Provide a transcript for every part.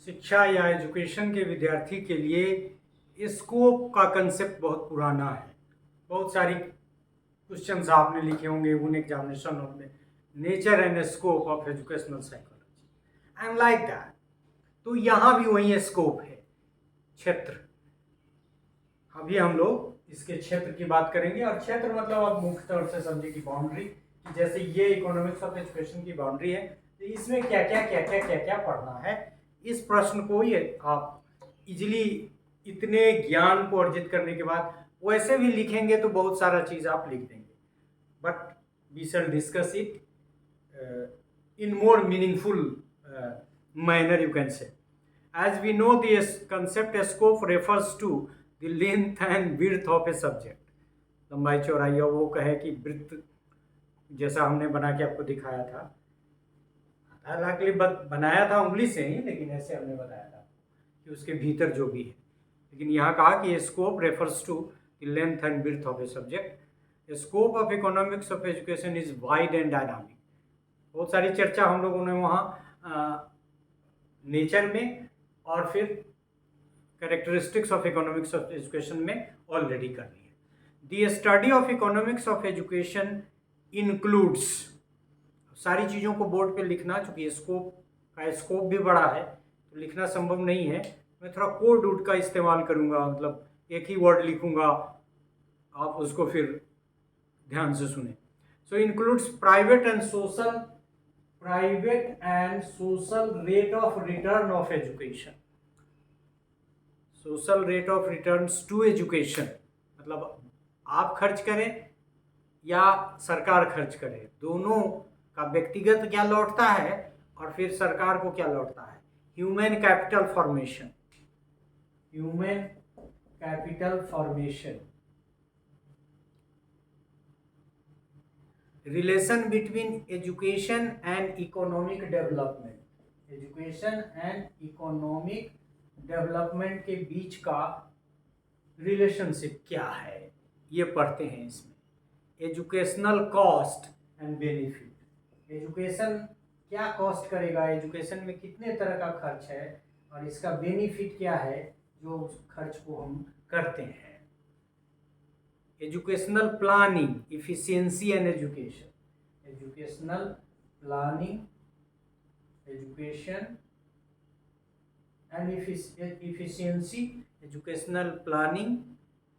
शिक्षा या एजुकेशन के विद्यार्थी के लिए स्कोप का कंसेप्ट बहुत पुराना है। बहुत सारी क्वेश्चंस आपने लिखे होंगे उन एग्जामिनेशन में, nature and scope of educational psychology and like that. तो यहाँ भी वही स्कोप है, क्षेत्र। अभी हम लोग इसके क्षेत्र की बात करेंगे, और क्षेत्र मतलब आप मुख्य तौर से समझे कि बाउंड्री, जैसे ये इकोनॉमिक्स ऑफ एजुकेशन की बाउंड्री है, तो इसमें क्या क्या पढ़ना है। इस प्रश्न को ये आप इजीली इतने ज्ञान को अर्जित करने के बाद वैसे भी लिखेंगे तो बहुत सारा चीज आप लिख देंगे, but we shall discuss it in more meaningful manner, you can say. As we know, the concept scope refers to the length and width of a subject. लंबाई चौड़ाई, और वो कहे कि वृत्त जैसा हमने बना के आपको दिखाया था, हालांकि बनाया था उंगली से ही, लेकिन ऐसे हमने बताया था कि उसके भीतर जो भी है। लेकिन यहाँ कहा कि scope refers to the length and width of a subject. Scope of economics of education is wide and dynamic. बहुत सारी चर्चा हम लोगों ने वहाँ नेचर में और फिर characteristics of economics of education में ऑलरेडी कर ली है। The study of economics of education includes, सारी चीज़ों को बोर्ड पे लिखना, चूँकि स्कोप भी बड़ा है तो लिखना संभव नहीं है। मैं थोड़ा कोड वुड का इस्तेमाल करूँगा, मतलब एक ही वर्ड लिखूँगा, आप उसको फिर ध्यान से सुने। So includes private and social rate of return of education. Social rate of return to education मतलब आप खर्च करें या सरकार खर्च करे, दोनों का व्यक्तिगत क्या लौटता है और फिर सरकार को क्या लौटता है। Human capital formation, relation between education and economic development, education and economic development के बीच का रिलेशनशिप क्या है, ये पढ़ते हैं इसमें। Educational cost and benefit, education क्या कॉस्ट करेगा, एजुकेशन में कितने तरह का खर्च है और इसका बेनिफिट क्या है जो उस खर्च को हम करते हैं। Educational planning, efficiency and education, educational planning, education and efficiency, educational planning,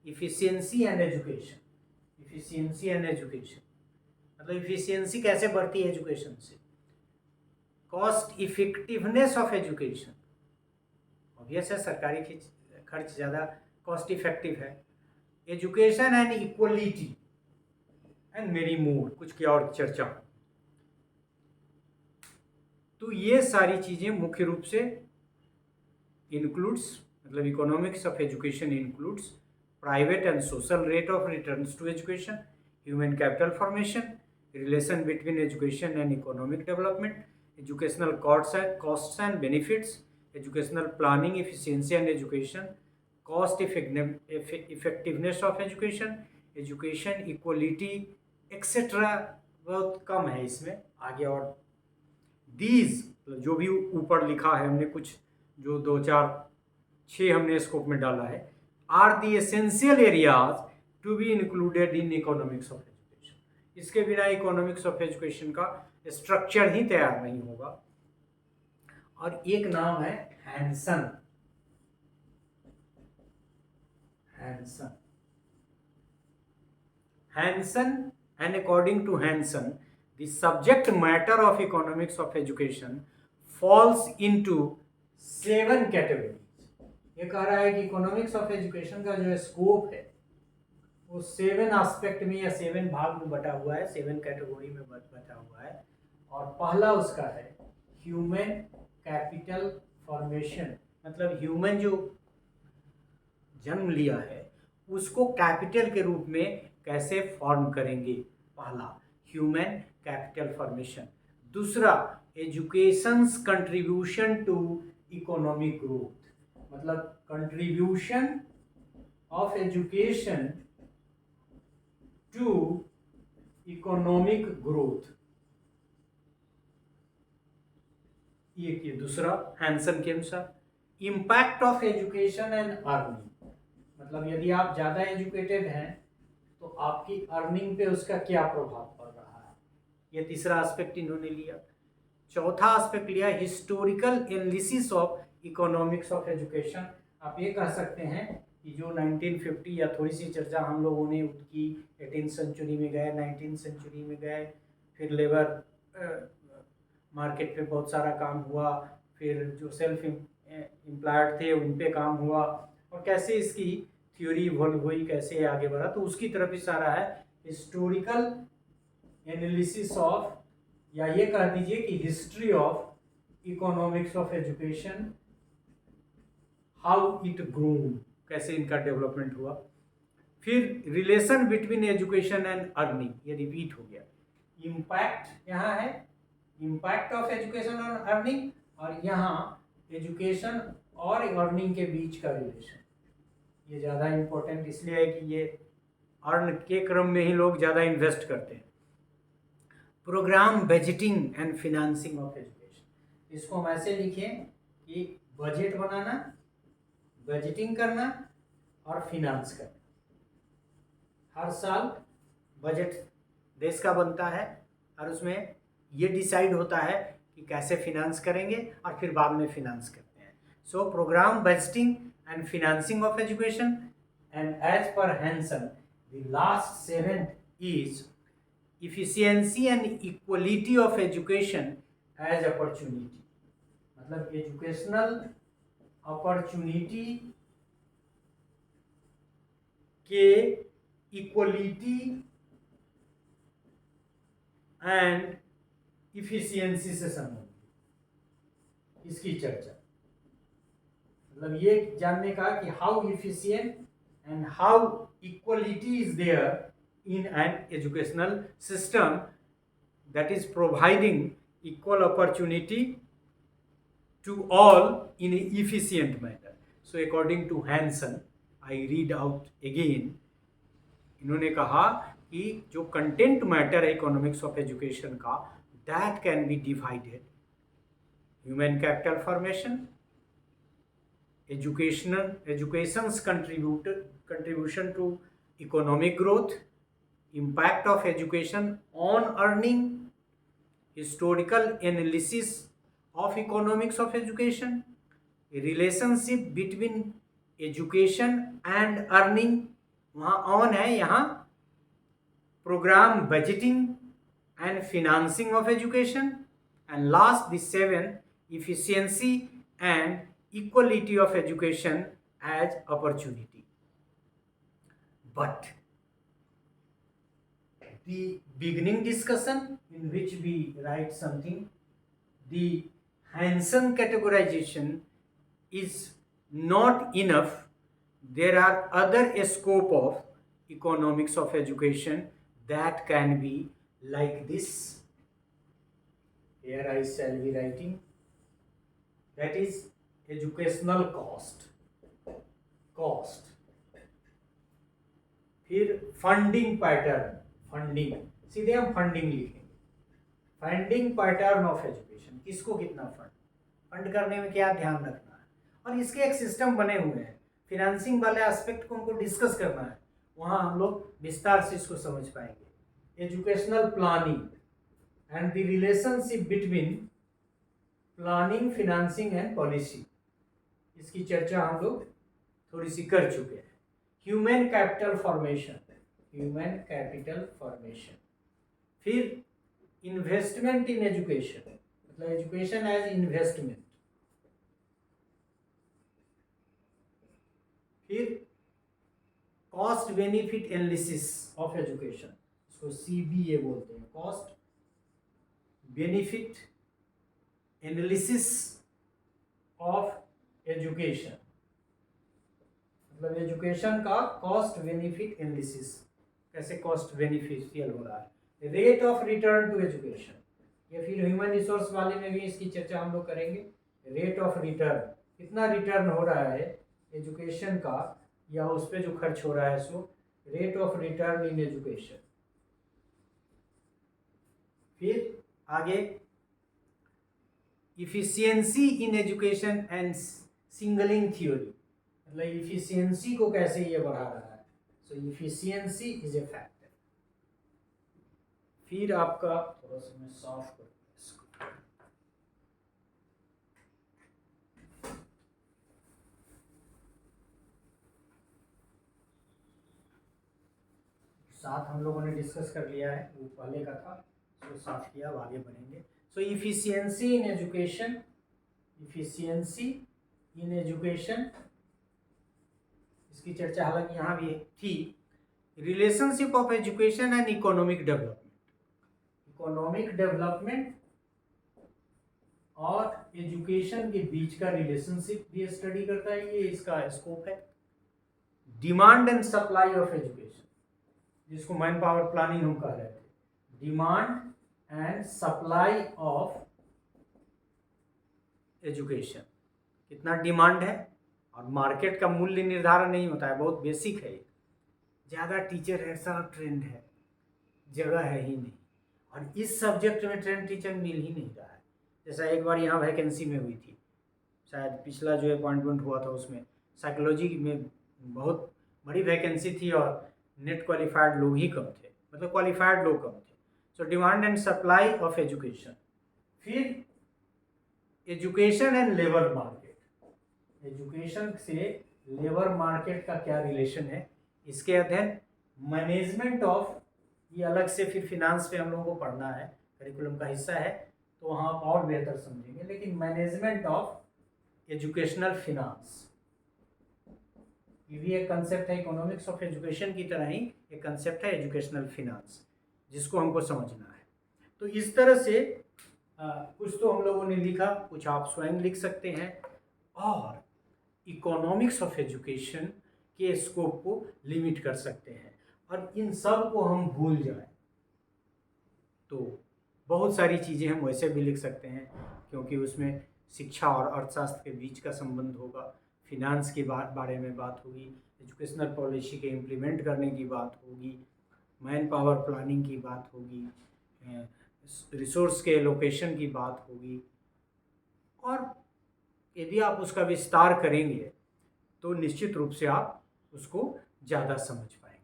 efficiency and education, efficiency and education मतलब इफिशियंसी कैसे बढ़ती है एजुकेशन से। Cost effectiveness of education, obvious है सरकारी खर्च ज़्यादा कॉस्ट इफेक्टिव है। एजुकेशन एंड इक्वलिटी एंड मेरी मूड, कुछ की और चर्चा। तो ये सारी चीज़ें मुख्य रूप से इंक्लूड्स, मतलब economics of education includes private and social rate of returns to education, human capital formation, relation between education and economic development, educational costs and benefits, educational planning, efficiency and education, cost effectiveness of education, education equality etcetera. बहुत कम है इसमें आगे, और these जो भी ऊपर लिखा है हमने, कुछ जो 2 4 6 हमने स्कोप में डाला है, are the essential areas to be included in economics of education. इसके बिना इकोनॉमिक्स ऑफ एजुकेशन का स्ट्रक्चर ही तैयार नहीं होगा। और एक नाम है Hansen, and according to Hansen, the subject matter of economics of education falls into 7 categories. ये कह रहा है कि इकोनॉमिक्स ऑफ एजुकेशन का जो स्कोप है वो 7 एस्पेक्ट में या 7 भाग में बटा हुआ है, 7 कैटेगरी में बटा हुआ है। और पहला उसका है ह्यूमन कैपिटल फॉर्मेशन, मतलब ह्यूमन जो जन्म लिया है उसको कैपिटल के रूप में कैसे फॉर्म करेंगे, पहला ह्यूमन कैपिटल फॉर्मेशन। दूसरा education's contribution to economic growth, मतलब contribution of education to economic growth. ये दूसरा हैंसन के अनुसार। Impact of education and earning, मतलब यदि आप ज़्यादा एजुकेटेड हैं तो आपकी अर्निंग पे उसका क्या प्रभाव पड़ रहा है, ये तीसरा एस्पेक्ट इन्होंने लिया। चौथा एस्पेक्ट लिया historical analysis of economics of education. आप ये कह सकते हैं कि जो 1950 या थोड़ी सी चर्चा हम लोगों ने उसकी 18th सेंचुरी में गए, 19th सेंचुरी में गए, फिर लेबर मार्केट पे बहुत सारा काम हुआ, फिर जो सेल्फ एम्प्लॉयड थे उन पे काम हुआ, और कैसे इसकी थ्योरी इवॉल्व हुई, कैसे आगे बढ़ा, तो उसकी तरफ इशारा है हिस्टोरिकल एनालिसिस ऑफ, या ये कह दीजिए कि history of economics of education, how it groom, कैसे इनका डेवलपमेंट हुआ। फिर relation between education and earning, ये रिपीट हो गया। इम्पैक्ट यहाँ है, impact of education on earning, और यहाँ एजुकेशन और अर्निंग के बीच का रिलेशन, ये ज़्यादा इम्पोर्टेंट इसलिए है कि ये अर्न के क्रम में ही लोग ज़्यादा इन्वेस्ट करते हैं। Programme budgeting and financing of education, इसको हम ऐसे लिखें कि बजट बनाना, बजटिंग करना और फिनांस करना। हर साल बजट देश का बनता है और उसमें ये डिसाइड होता है कि कैसे फिनांस करेंगे और फिर बाद में फिनांस करते हैं। So program budgeting and financing of education, and as per Hansen the last 7 is efficiency and equality of education as opportunity, मतलब एजुकेशनल अपॉर्चुनिटी के इक्वलिटी एंड इफिशियंसी से संबंधित इसकी चर्चा, मतलब ये जानने का कि how efficient and how equality is there in an educational system that is providing equal opportunity to all in an efficient manner. So according to Hansen, I read out again, इन्होंने कहा कि जो कंटेंट मैटर है economics of education का, that can be divided human capital formation, education's contribution to economic growth, impact of education on earning, historical analysis of economics of education, a relationship between education and earning, वहाँ on है, यहाँ program budgeting and financing of education, and last the 7 efficiency and equality of education as opportunity. But the beginning discussion in which we write something, the Hansen categorization is not enough. There are other scope of economics of education that can be like this. Here I shall be writing, that is educational cost, फिर funding pattern, funding सीधे हम funding लिखेंगे, funding pattern of education, किसको कितना fund करने में क्या ध्यान रखना है, और इसके एक सिस्टम बने हुए हैं। फिनेंसिंग वाले एस्पेक्ट को हमको डिस्कस करना है, वहाँ हम लोग विस्तार से इसको समझ पाएंगे। Educational planning and the relationship between planning, financing and policy, इसकी चर्चा हम लोग थोड़ी सी कर चुके हैं। Human capital formation, human capital formation, फिर इन्वेस्टमेंट इन एजुकेशन, मतलब एजुकेशन एज इन्वेस्टमेंट, फिर cost benefit analysis of education, इसको CBA बोलते हैं, cost benefit analysis of education, मतलब एजुकेशन का कॉस्ट बेनिफिट एनालिसिस, कैसे कॉस्ट बेनिफिशियल हो रहा है। Rate of return to education, ये फिर ह्यूमन रिसोर्स वाले में भी इसकी चर्चा हम लोग करेंगे। रेट ऑफ रिटर्न, कितना रिटर्न हो रहा है एजुकेशन का या उस पर जो खर्च हो रहा है, so rate of return in education. फिर आगे efficiency in education and singling theory, मतलब इफिशियंसी को कैसे ये बढ़ा रहा है। सो इफिशियंसी इज ए फैक्टर। फिर आपका थोड़ा सा मैं सॉफ्ट करूँ इसको, साथ हम लोगों ने डिस्कस कर लिया है, वो पहले का था, उसको साफ किया, अब आगे बढ़ेंगे। So efficiency in education, efficiency in education, इसकी चर्चा हालांकि यहाँ भी थी। Relationship of education and economic development, economic development और एजुकेशन के बीच का रिलेशनशिप भी स्टडी करता है, ये इसका स्कोप है। Demand and supply of education, जिसको मैन पावर प्लानिंग हम कह रहे थे, demand and supply of education, कितना डिमांड है, और मार्केट का मूल्य निर्धारण नहीं होता है, बहुत बेसिक है। ज़्यादा टीचर ऐसा ट्रेंड है, जगह है ही नहीं, और इस सब्जेक्ट में ट्रेंड टीचर मिल ही नहीं रहा है। जैसा एक बार यहाँ वैकेंसी में हुई थी, शायद पिछला जो अपॉइंटमेंट हुआ था उसमें साइकोलॉजी में बहुत बड़ी वैकेंसी थी और नेट क्वालिफाइड लोग ही कम थे, मतलब क्वालिफाइड लोग कम थे। So demand and supply of education. फिर education and labour market, education से लेबर मार्केट का क्या रिलेशन है, इसके अध्ययन। मैनेजमेंट ऑफ, ये अलग से फिर फिनांस पे हम लोगों को पढ़ना है, करिकुलम का हिस्सा है, तो वहाँ आप और बेहतर समझेंगे। लेकिन मैनेजमेंट ऑफ एजुकेशनल फिनांस, ये भी एक कंसेप्ट है, इकोनॉमिक्स ऑफ एजुकेशन की तरह ही एक कंसेप्ट है एजुकेशनल फिनांस, जिसको हमको समझना है। तो इस तरह से कुछ तो हम लोगों ने लिखा, कुछ आप स्वयं लिख सकते हैं, और इकोनॉमिक्स ऑफ एजुकेशन के स्कोप को लिमिट कर सकते हैं, और इन सब को हम भूल जाएं तो बहुत सारी चीज़ें हम वैसे भी लिख सकते हैं, क्योंकि उसमें शिक्षा और अर्थशास्त्र के बीच का संबंध होगा, फिनांस के बारे में बात होगी, एजुकेशनल पॉलिसी के इम्प्लीमेंट करने की बात होगी, मैन पावर प्लानिंग की बात होगी, रिसोर्स के एलोकेशन की बात होगी, और यदि आप उसका विस्तार करेंगे तो निश्चित रूप से आप उसको ज़्यादा समझ पाएंगे।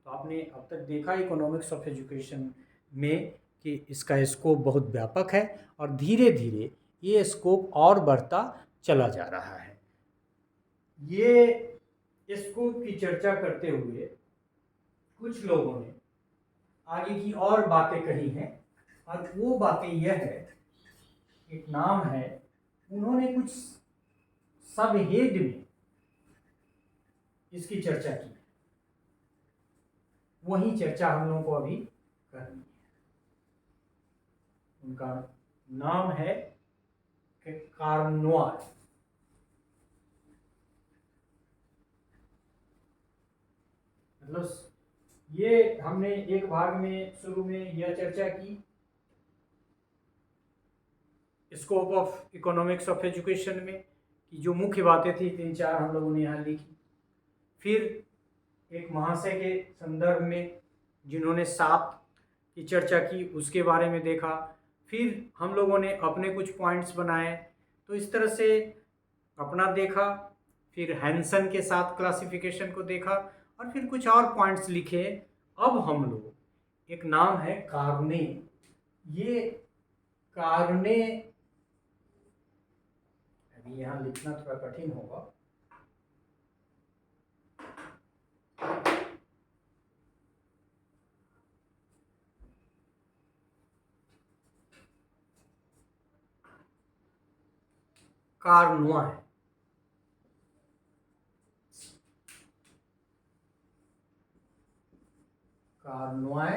तो आपने अब तक देखा इकोनॉमिक्स ऑफ एजुकेशन में कि इसका स्कोप बहुत व्यापक है, और धीरे धीरे ये स्कोप और बढ़ता चला जा रहा है। ये स्कोप की चर्चा करते हुए कुछ लोगों ने आगे की और बातें कही हैं, और वो बातें यह है, एक नाम है, उन्होंने कुछ सब हेड में इसकी चर्चा की, वही चर्चा हम लोगों को अभी करनी है। उनका नाम है कार्नोय। मतलब ये हमने एक भाग में शुरू में यह चर्चा की, scope of economics of education में, कि जो मुख्य बातें थी 3-4 हम लोगों ने यहाँ लिखी। फिर एक महाशय के संदर्भ में जिन्होंने 7 की चर्चा की, उसके बारे में देखा। फिर हम लोगों ने अपने कुछ पॉइंट्स बनाए, तो इस तरह से अपना देखा, फिर हैंसन के 7 क्लासिफिकेशन को देखा, और फिर कुछ और पॉइंट्स लिखे। अब हम लोग, एक नाम है कार्ने, ये कार्ने, अभी यहाँ लिखना थोड़ा कठिन होगा, कार्नोय, कार्नोय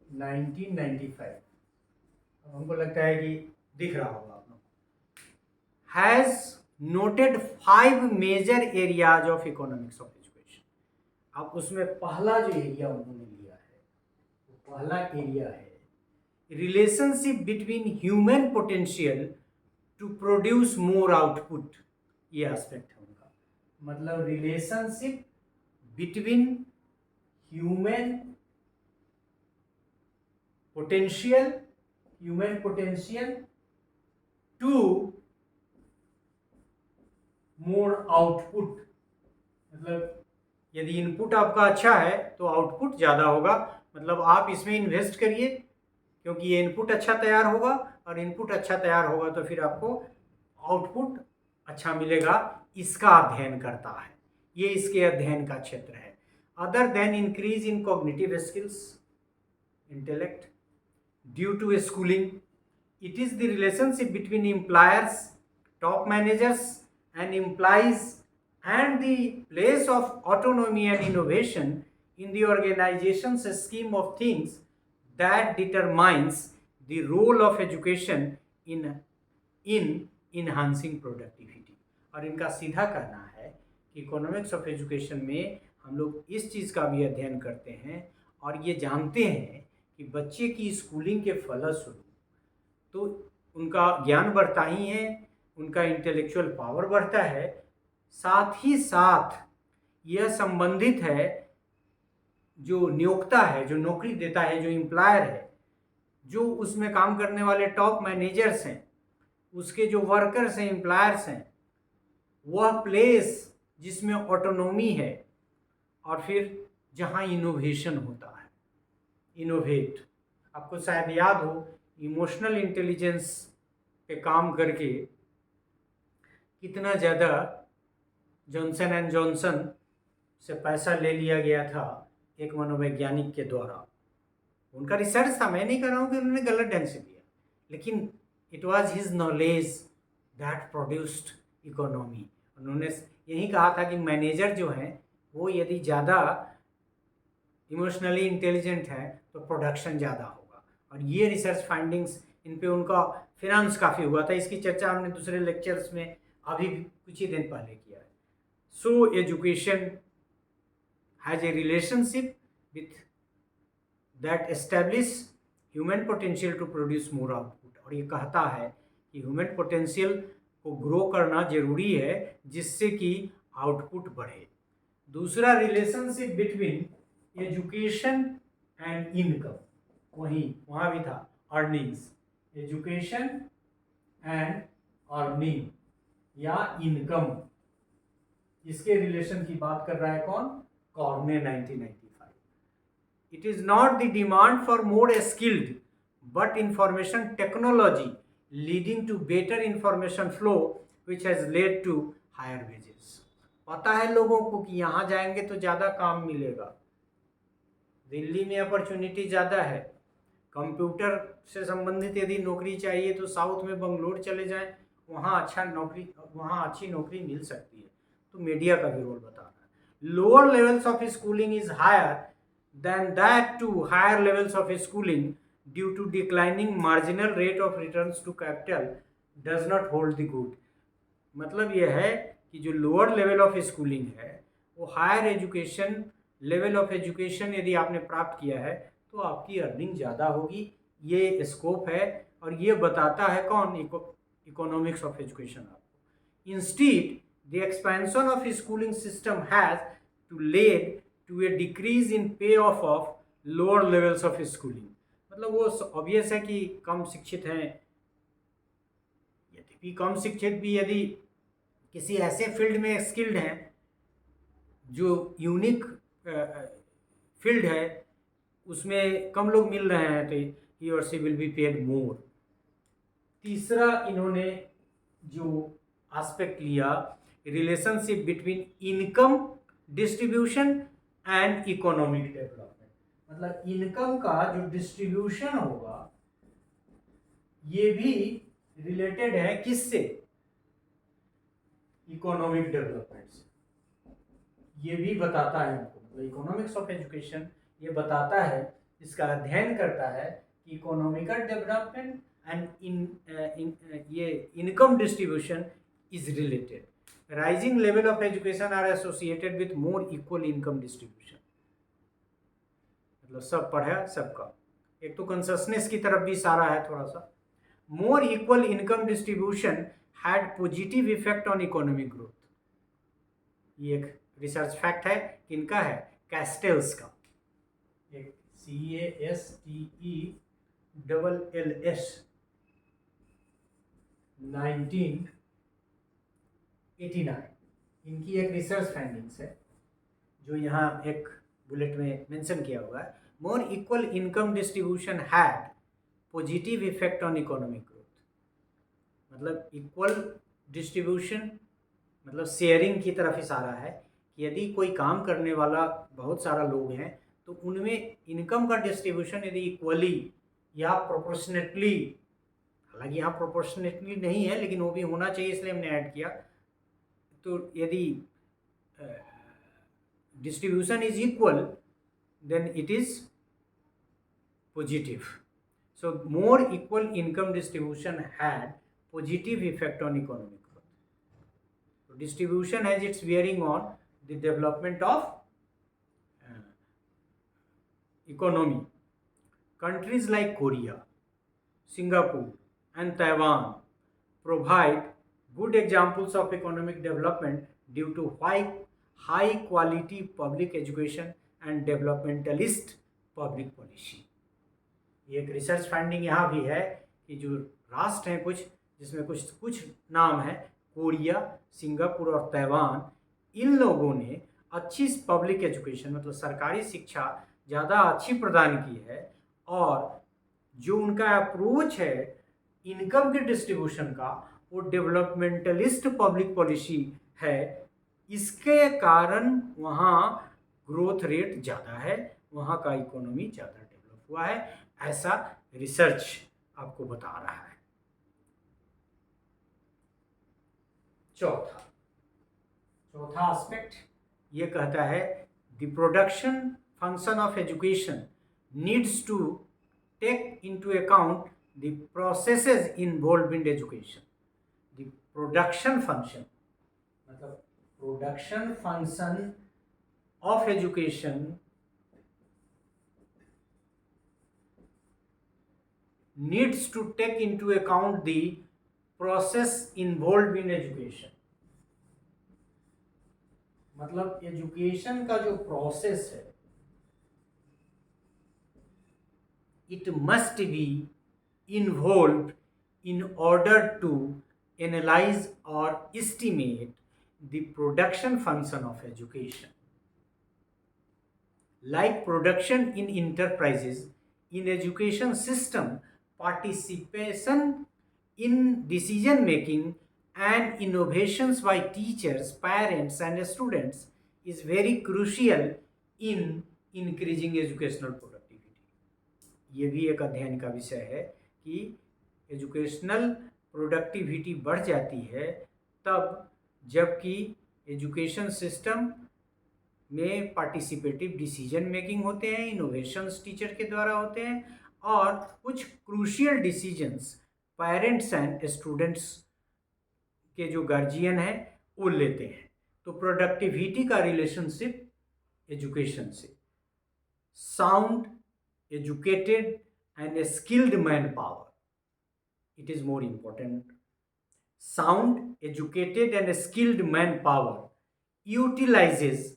1995, हमको लगता है कि दिख रहा होगा आप लोग, has noted 5 major areas of economics of education. अब उसमें पहला जो एरिया उन्होंने लिया है, वो पहला एरिया है relationship between human potential to produce more output. ये एस्पेक्ट है उनका, मतलब relationship between human potential, human potential to more output, मतलब यदि इनपुट आपका अच्छा है तो आउटपुट ज़्यादा होगा। मतलब आप इसमें इन्वेस्ट करिए क्योंकि ये इनपुट अच्छा तैयार होगा, और इनपुट अच्छा तैयार होगा तो फिर आपको आउटपुट अच्छा मिलेगा। इसका अध्ययन करता है, ये इसके अध्ययन का क्षेत्र है। Other than increase in cognitive skills, intellect due to schooling, it is the relationship between employers, top managers and employees, and the place of autonomy and innovation in the organization's scheme of things that determines the role of education in enhancing productivity। और इनका सीधा कहना है कि economics of education में हम लोग इस चीज़ का भी अध्ययन करते हैं और ये जानते हैं कि बच्चे की स्कूलिंग के फलस्वरूप तो उनका ज्ञान बढ़ता ही है, उनका इंटेलेक्चुअल पावर बढ़ता है, साथ ही साथ यह संबंधित है जो नियोक्ता है, जो नौकरी देता है, जो एम्प्लॉयर है, जो उसमें काम करने वाले टॉप मैनेजर्स हैं, उसके जो वर्कर्स हैं, एम्प्लॉयर्स हैं, वह प्लेस जिसमें ऑटोनोमी है और फिर जहाँ इनोवेशन होता है। इनोवेट, आपको शायद याद हो इमोशनल इंटेलिजेंस पे काम करके कितना ज़्यादा जॉनसन एंड जॉनसन से पैसा ले लिया गया था एक मनोवैज्ञानिक के द्वारा। उनका रिसर्च था, मैं नहीं कर रहा हूँ कि उन्होंने गलत ढंग से लिया, लेकिन it was his knowledge that produced economy. उन्होंने यही कहा था कि मैनेजर जो हैं वो यदि ज़्यादा इमोशनली इंटेलिजेंट है तो प्रोडक्शन ज़्यादा होगा। और ये रिसर्च फाइंडिंग्स, इन पे उनका फिनांस काफ़ी हुआ था। इसकी चर्चा हमने दूसरे लेक्चर्स में अभी कुछ ही दिन पहले किया है। So education has a relationship with that establish human potential to produce more output. और ये कहता है कि ह्यूमन पोटेंशियल को ग्रो करना जरूरी है जिससे कि आउटपुट बढ़े। दूसरा relationship between education and income, वहाँ भी था अर्निंग्स, एजुकेशन एंड अर्निंग या इनकम, इसके रिलेशन की बात कर रहा है कौन? कॉर्ने 1995। It is not the demand for more skilled but information technology leading to better information flow which has led to higher wages. पता है लोगों को कि यहाँ जाएंगे तो ज़्यादा काम मिलेगा, दिल्ली में अपॉर्चुनिटी ज़्यादा है, कंप्यूटर से संबंधित यदि नौकरी चाहिए तो साउथ में बंगलोर चले जाएं, वहाँ अच्छी नौकरी मिल सकती है। तो मीडिया का भी रोल बता रहा है। Lower levels of schooling is higher than that to higher levels of schooling due to declining marginal rate of returns to capital does not hold the good. मतलब यह है कि जो लोअर लेवल ऑफ स्कूलिंग है वो higher education level of education यदि आपने प्राप्त किया है तो आपकी अर्निंग ज़्यादा होगी, ये स्कोप है। और ये बताता है कौन? इकोनॉमिक्स ऑफ एजुकेशन आपको। Instead the expansion of schooling system has to led to a decrease in pay of lower levels of schooling. मतलब वो ऑब्वियस है कि कम शिक्षित हैं, यदि भी कम शिक्षित भी यदि किसी ऐसे फील्ड में स्किल्ड हैं जो यूनिक फील्ड है, उसमें कम लोग मिल रहे हैं तो ही और सी विल बी पेड मोर। तीसरा इन्होंने जो एस्पेक्ट लिया, relationship between income distribution and economic development. मतलब इनकम का जो डिस्ट्रीब्यूशन होगा ये भी रिलेटेड है किससे? इकोनॉमिक डेवलपमेंट से। ये भी बताता है हमको, मतलब इकोनॉमिक्स ऑफ एजुकेशन ये बताता है, इसका अध्ययन करता है कि इकोनॉमिकल डेवलपमेंट एंड ये income distribution is related. Rising level of education are associated with more equal income distribution. मतलब सब पढ़ा सबका, एक तो कंसिस्टेंस की तरफ भी इशारा है थोड़ा सा। मोर equal income distribution had positive effect on economic growth. ये एक रिसर्च फैक्ट है, किनका है? कैस्टेल्स का, एक CASTELLS 1989 इनकी एक रिसर्च फाइंडिंग्स है जो यहाँ एक बुलेट में मेंशन किया हुआ है। मोर equal income distribution had positive effect on economic growth. मतलब इक्वल डिस्ट्रीब्यूशन मतलब शेयरिंग की तरफ इशारा है कि यदि कोई काम करने वाला बहुत सारा लोग हैं तो उनमें इनकम का डिस्ट्रीब्यूशन यदि इक्वली या प्रोपोर्शनेटली, हालांकि यहाँ प्रोपोर्शनेटली नहीं है लेकिन वो भी होना चाहिए इसलिए हमने ऐड किया, तो यदि distribution is equal then it is positive. So more equal income distribution had positive effect on economic growth. So distribution has its bearing on the development of economy. Countries like Korea, Singapore and Taiwan provide good examples of economic development due to high quality public education and developmentalist public policy. ये एक research finding यहाँ भी है कि जो राष्ट्र हैं कुछ, जिसमें कुछ नाम है कोरिया, सिंगापुर और ताइवान, इन लोगों ने अच्छी पब्लिक एजुकेशन मतलब सरकारी शिक्षा ज़्यादा अच्छी प्रदान की है और जो उनका अप्रोच है इनकम के डिस्ट्रीब्यूशन का वो डेवलपमेंटलिस्ट पब्लिक पॉलिसी है। इसके कारण वहाँ ग्रोथ रेट ज़्यादा है, वहाँ का इकोनॉमी ज़्यादा डेवलप हुआ है, ऐसा रिसर्च आपको बता रहा है। चौथा एस्पेक्ट ये कहता है the production function of education needs to take into account the processes involved in education. The production function मतलब production function of education needs to take into account the process involved in education। मतलब education का जो process है it must be involved in order to analyze or estimate the production function of education, like production in enterprises in education system, participation in decision making and innovations by teachers, parents and students is very crucial in increasing educational productivity। ये भी एक अध्ययन का विषय है कि educational productivity बढ़ जाती है तब जबकि एजुकेशन सिस्टम में पार्टिसिपेटिव डिसीजन मेकिंग होते हैं, इनोवेशंस टीचर के द्वारा होते हैं और कुछ crucial decisions parents and students के जो गार्जियन हैं वो लेते हैं। तो प्रोडक्टिविटी का रिलेशनशिप एजुकेशन से। Sound educated and skilled man power, it is more important. Sound educated and skilled man power utilises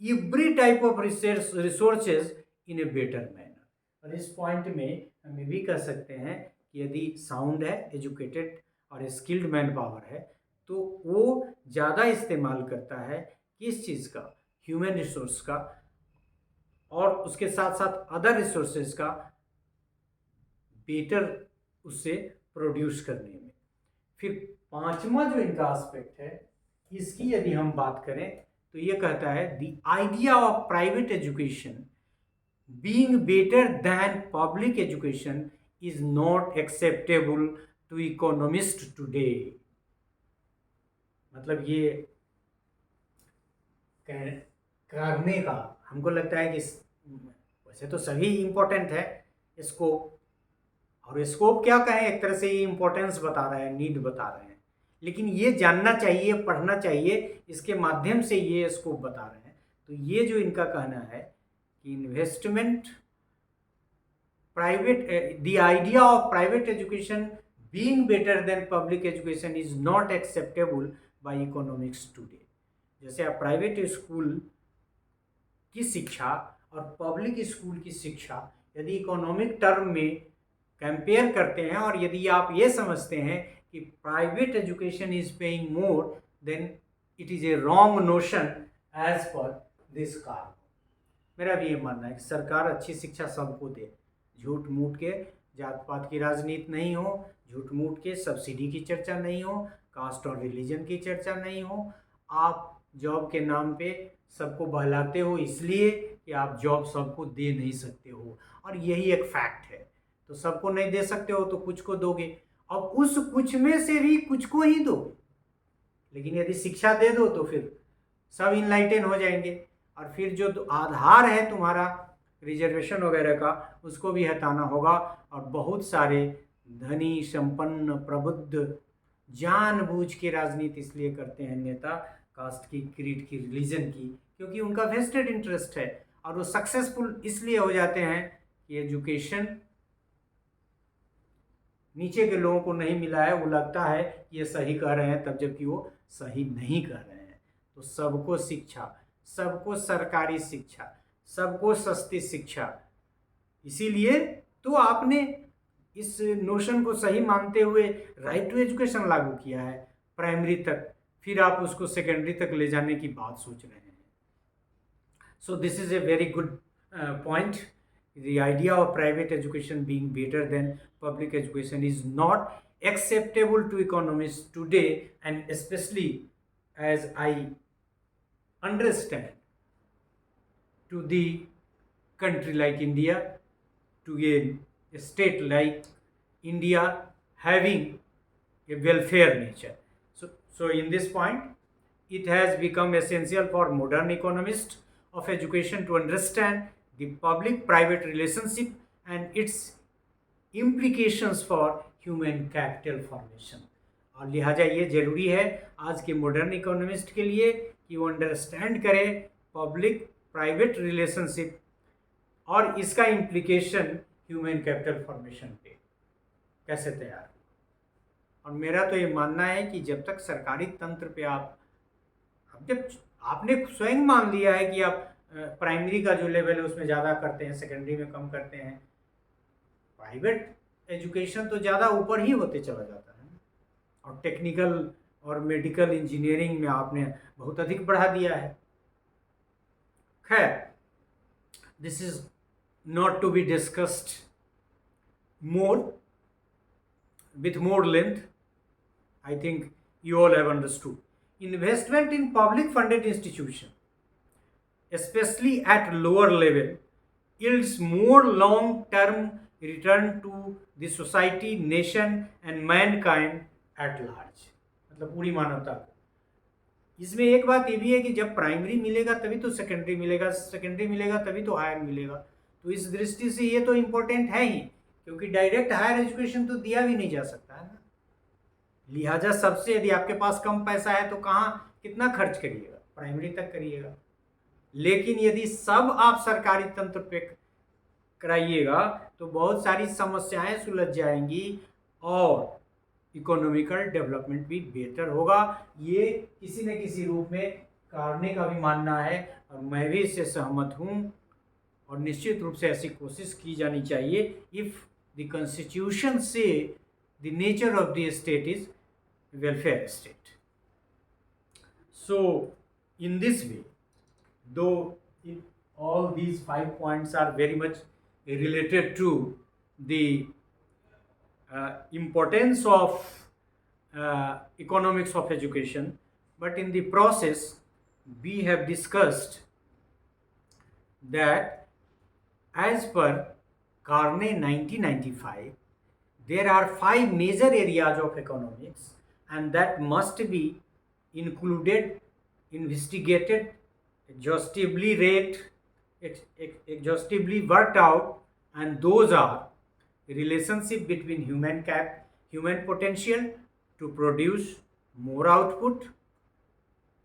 every type of resources in a better manner. और इस पॉइंट में हम ये भी कह सकते हैं कि यदि साउंड है, एजुकेटेड और स्किल्ड मैन पावर है तो वो ज़्यादा इस्तेमाल करता है किस चीज़ का, ह्यूमन रिसोर्स का और उसके साथ साथ अदर रिसोर्सेज का बेटर उससे प्रोड्यूस करने में। फिर पांचवा जो इनका एस्पेक्ट है इसकी यदि हम बात करें तो ये कहता है the idea of private education being better than public education is not acceptable to economist today. मतलब ये करने का हमको लगता है कि वैसे तो सभी इम्पोर्टेंट है स्कोप, और स्कोप क्या कहें, एक तरह से ये इम्पोर्टेंस बता रहा है, नीड बता रहे हैं, लेकिन ये जानना चाहिए, पढ़ना चाहिए, इसके माध्यम से ये स्कोप बता रहे हैं। तो ये जो इनका कहना है कि investment private, the idea of private education being better than public education is not acceptable bye economics today. जैसे आप प्राइवेट स्कूल की शिक्षा और पब्लिक स्कूल की शिक्षा यदि इकोनॉमिक टर्म में कंपेयर करते हैं और यदि आप ये समझते हैं कि private education is paying more, then it is a wrong notion as पर दिस कार। मेरा भी ये मानना है कि सरकार अच्छी शिक्षा सबको दे, झूठ मूठ के जात पात की राजनीति नहीं हो, झूठ मूठ के सब्सिडी की चर्चा नहीं हो, कास्ट और रिलीजन की चर्चा नहीं हो। आप जॉब के नाम पे सबको बहलाते हो इसलिए कि आप जॉब सबको दे नहीं सकते हो, और यही एक फैक्ट है। तो सबको नहीं दे सकते हो तो कुछ को दोगे, अब उस कुछ में से भी कुछ को ही दोगे। लेकिन यदि शिक्षा दे दो तो फिर सब इनलाइटन हो जाएंगे, और फिर जो आधार है तुम्हारा रिजर्वेशन वगैरह का उसको भी हटाना होगा। और बहुत सारे धनी संपन्न प्रबुद्ध जानबूझ के राजनीति इसलिए करते हैं नेता, कास्ट की, क्रीड की, रिलीजन की, क्योंकि उनका वेस्टेड इंटरेस्ट है। और वो सक्सेसफुल इसलिए हो जाते हैं कि एजुकेशन नीचे के लोगों को नहीं मिला है, वो लगता है कि ये सही कह रहे हैं तब, जबकि वो सही नहीं कह रहे हैं। तो सबको शिक्षा, सबको सरकारी शिक्षा, सबको सस्ती शिक्षा, इसीलिए तो आपने इस नोशन को सही मानते हुए राइट टू एजुकेशन लागू किया है प्राइमरी तक, फिर आप उसको सेकेंडरी तक ले जाने की बात सोच रहे हैं। So this is a very good point. The idea of private education being better than public education is not acceptable to economists today, and especially as I understand to the country like India, to a state like India having a welfare nature. So in this point, it has become essential for modern economists of education to understand the public-private relationship and its implications for human capital formation. और लिहाजा ये जरूरी है आज के modern economist के लिए कि वो अंडरस्टैंड करें पब्लिक प्राइवेट रिलेशनशिप और इसका इम्प्लीकेशन ह्यूमन कैपिटल फॉर्मेशन पे कैसे तैयार हो। और मेरा तो ये मानना है कि जब तक सरकारी तंत्र पे जब आपने स्वयं मान लिया है कि आप प्राइमरी का जो लेवल है उसमें ज़्यादा करते हैं, सेकेंडरी में कम करते हैं, प्राइवेट एजुकेशन तो ज़्यादा ऊपर ही होते चला जाता है, और टेक्निकल और मेडिकल इंजीनियरिंग में आपने बहुत अधिक बढ़ा दिया है। खैर, this is not to be discussed more with more length. I think you all have understood. Investment in public funded institutions, especially at lower level, yields more long term return to the society, nation and mankind at large. मतलब पूरी मानवता को। इसमें एक बात ये भी है कि जब प्राइमरी मिलेगा तभी तो सेकेंडरी मिलेगा, सेकेंडरी मिलेगा तभी तो हायर मिलेगा। तो इस दृष्टि से ये तो इम्पोर्टेंट है ही, क्योंकि डायरेक्ट हायर एजुकेशन तो दिया भी नहीं जा सकता है ना। लिहाजा सबसे, यदि आपके पास कम पैसा है तो कहाँ कितना खर्च करिएगा, प्राइमरी तक करिएगा। लेकिन यदि सब आप सरकारी तंत्र पे कराइएगा तो बहुत सारी समस्याएं सुलझ जाएंगी और इकोनॉमिकल डेवलपमेंट भी बेहतर होगा। ये किसी न किसी रूप में कार्ने का भी मानना है और मैं भी इससे सहमत हूँ, और निश्चित रूप से ऐसी कोशिश की जानी चाहिए। इफ द कॉन्स्टिट्यूशन से the nature of the state is welfare state. So in this way, though all these 5 points are very much related to the importance of economics of education, but in the process we have discussed that as per Carney 1995, there are 5 major areas of economics and that must be included, investigated, exhaustively worked out, and those are relationship between human potential to produce more output,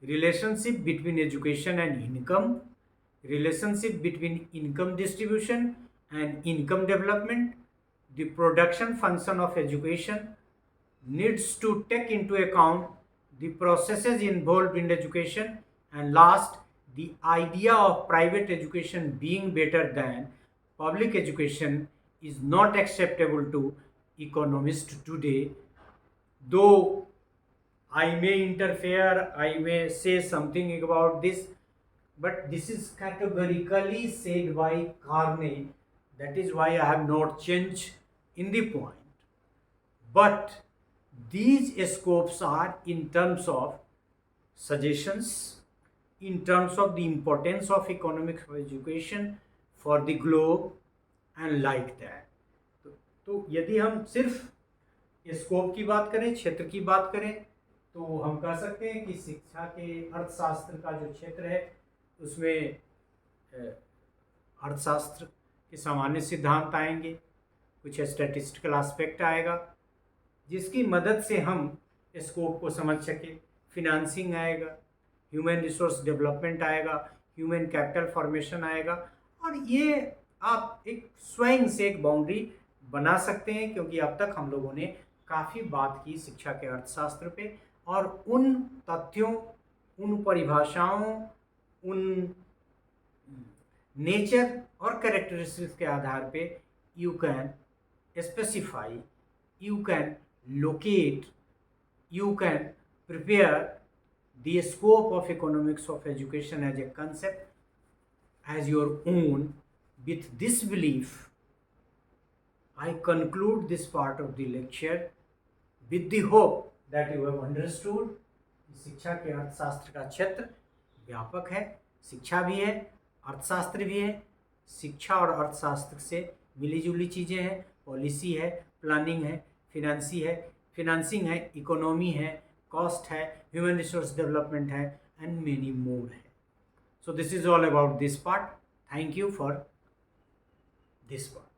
relationship between education and income, relationship between income distribution and income development, the production function of education needs to take into account the processes involved in education, and last, the idea of private education being better than public education is not acceptable to economists today. though I may interfere, I may say something about this, but this is categorically said by Carney. That is why I have not changed in the point. But these scopes are in terms of suggestions, in terms of the importance of economics of education for the globe and like that. तो यदि हम सिर्फ scope की बात करें, क्षेत्र की बात करें, तो हम कह सकते हैं कि शिक्षा के अर्थशास्त्र का जो क्षेत्र है उसमें अर्थशास्त्र के सामान्य सिद्धांत आएंगे, कुछ स्टैटिस्टिकल एस्पेक्ट आएगा जिसकी मदद से हम स्कोप को समझ सके। फिनांसिंग आएगा, ह्यूमन रिसोर्स डेवलपमेंट आएगा, ह्यूमन कैपिटल फॉर्मेशन आएगा, और ये आप एक स्वयं से एक बाउंड्री बना सकते हैं, क्योंकि अब तक हम लोगों ने काफ़ी बात की शिक्षा के अर्थशास्त्र पे, और उन तथ्यों, उन परिभाषाओं, उन नेचर और कैरेक्टरिस्टिक्स के आधार पे you can specify, you can locate, you can prepare the scope of economics of education as a concept as your own. With this belief, I conclude this part of the lecture with the hope that you have understood. शिक्षा के अर्थशास्त्र का क्षेत्र व्यापक है, शिक्षा भी है, अर्थशास्त्र भी है। शिक्षा और अर्थशास्त्र से मिली जुली चीज़ें हैं, पॉलिसी है, प्लानिंग है, फिनांसिंग है, इकोनॉमी है, कॉस्ट है, ह्यूमन रिसोर्स डेवलपमेंट है, एंड मेनी मोर है। So this is all about this part. Thank you for this part.